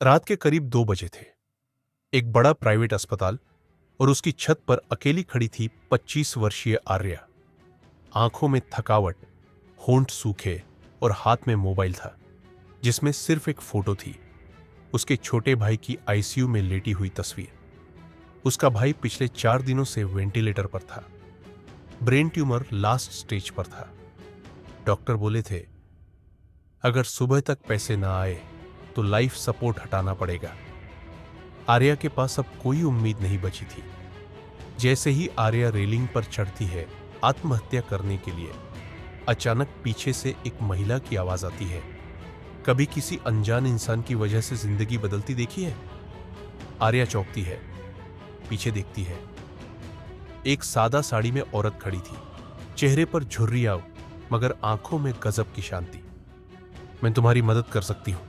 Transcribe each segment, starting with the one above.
रात के करीब 2 बजे थे। एक बड़ा प्राइवेट अस्पताल और उसकी छत पर अकेली खड़ी थी 25 वर्षीय आर्या। आंखों में थकावट, होंठ सूखे और हाथ में मोबाइल था जिसमें सिर्फ एक फोटो थी, उसके छोटे भाई की आईसीयू में लेटी हुई तस्वीर। उसका भाई पिछले 4 दिनों से वेंटिलेटर पर था। ब्रेन ट्यूमर लास्ट स्टेज पर था। डॉक्टर बोले थे, अगर सुबह तक पैसे ना आए तो लाइफ सपोर्ट हटाना पड़ेगा। आर्या के पास अब कोई उम्मीद नहीं बची थी। जैसे ही आर्या रेलिंग पर चढ़ती है आत्महत्या करने के लिए, अचानक पीछे से एक महिला की आवाज आती है। कभी किसी अनजान इंसान की वजह से जिंदगी बदलती देखी है? आर्या चौंकती है, पीछे देखती है। एक सादा साड़ी में औरत खड़ी थी, चेहरे पर झुर्रियां मगर आंखों में गजब की शांति। मैं तुम्हारी मदद कर सकती हूं,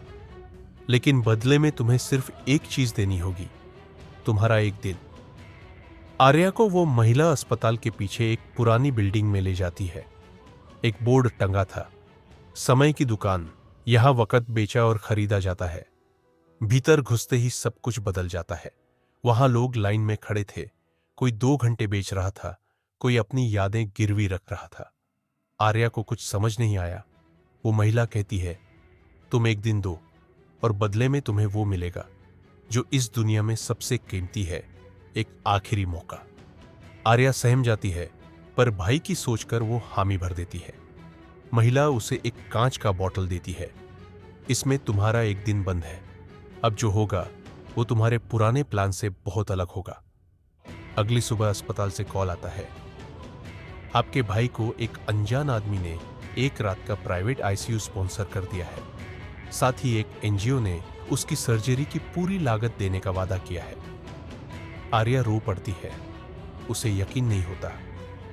लेकिन बदले में तुम्हें सिर्फ एक चीज देनी होगी, तुम्हारा एक दिल। आर्या को वो महिला अस्पताल के पीछे एक पुरानी बिल्डिंग में ले जाती है। एक बोर्ड टंगा था, समय की दुकान, यहां वक्त बेचा और खरीदा जाता है। भीतर घुसते ही सब कुछ बदल जाता है। वहां लोग लाइन में खड़े थे, कोई 2 घंटे बेच रहा था, कोई अपनी यादें गिरवी रख रहा था। आर्या को कुछ समझ नहीं आया। वो महिला कहती है, तुम एक दिन दो और बदले में तुम्हें वो मिलेगा जो इस दुनिया में सबसे कीमती है, एक आखिरी मौका। आर्या सहम जाती है, पर भाई की सोचकर वो हामी भर देती है। महिला उसे एक कांच का बॉटल देती है। इसमें तुम्हारा एक दिन बंद है, अब जो होगा वो तुम्हारे पुराने प्लान से बहुत अलग होगा। अगली सुबह अस्पताल से कॉल आता है, आपके भाई को एक अनजान आदमी ने एक रात का प्राइवेट आईसीयू स्पॉन्सर कर दिया है। साथ ही एक एनजीओ ने उसकी सर्जरी की पूरी लागत देने का वादा किया है। आर्या रो पड़ती है, उसे यकीन नहीं होता।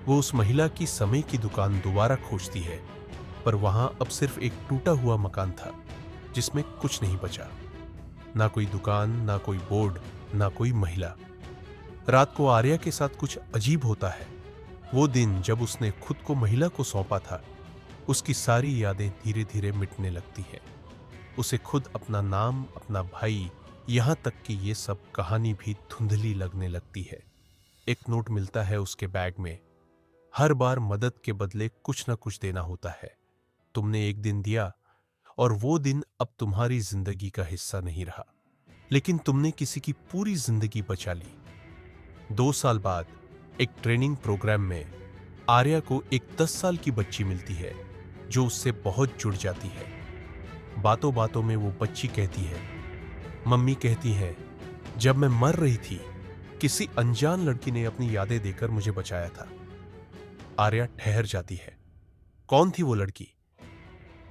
वो उस महिला की समय की दुकान दोबारा खोजती है, पर वहां अब सिर्फ एक टूटा हुआ मकान था जिसमें कुछ नहीं बचा। ना कोई दुकान, ना कोई बोर्ड, ना कोई महिला। रात को आर्या के साथ कुछ अजीब होता है। वो दिन जब उसने खुद को महिला को सौंपा था, उसकी सारी यादें धीरे धीरे मिटने लगती है। उसे खुद, अपना नाम, अपना भाई, यहां तक कि ये सब कहानी भी धुंधली लगने लगती है। एक नोट मिलता है उसके बैग में। हर बार मदद के बदले कुछ ना कुछ देना होता है। तुमने एक दिन दिया और वो दिन अब तुम्हारी जिंदगी का हिस्सा नहीं रहा, लेकिन तुमने किसी की पूरी जिंदगी बचा ली। 2 साल बाद एक ट्रेनिंग प्रोग्राम में आर्या को एक 10 साल की बच्ची मिलती है जो उससे बहुत जुड़ जाती है। बातों बातों में वो बच्ची कहती है, मम्मी कहती है, जब मैं मर रही थी किसी अनजान लड़की ने अपनी यादें देकर मुझे बचाया था। आर्या ठहर जाती है, कौन थी वो लड़की?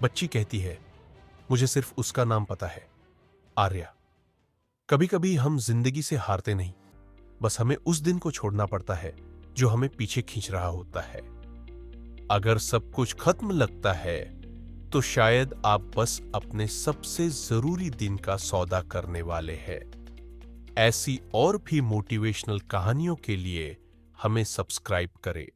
बच्ची कहती है, मुझे सिर्फ उसका नाम पता है, आर्या। कभी कभी हम जिंदगी से हारते नहीं, बस हमें उस दिन को छोड़ना पड़ता है जो हमें पीछे खींच रहा होता है। अगर सब कुछ खत्म लगता है तो शायद आप बस अपने सबसे जरूरी दिन का सौदा करने वाले हैं। ऐसी और भी मोटिवेशनल कहानियों के लिए हमें सब्सक्राइब करें।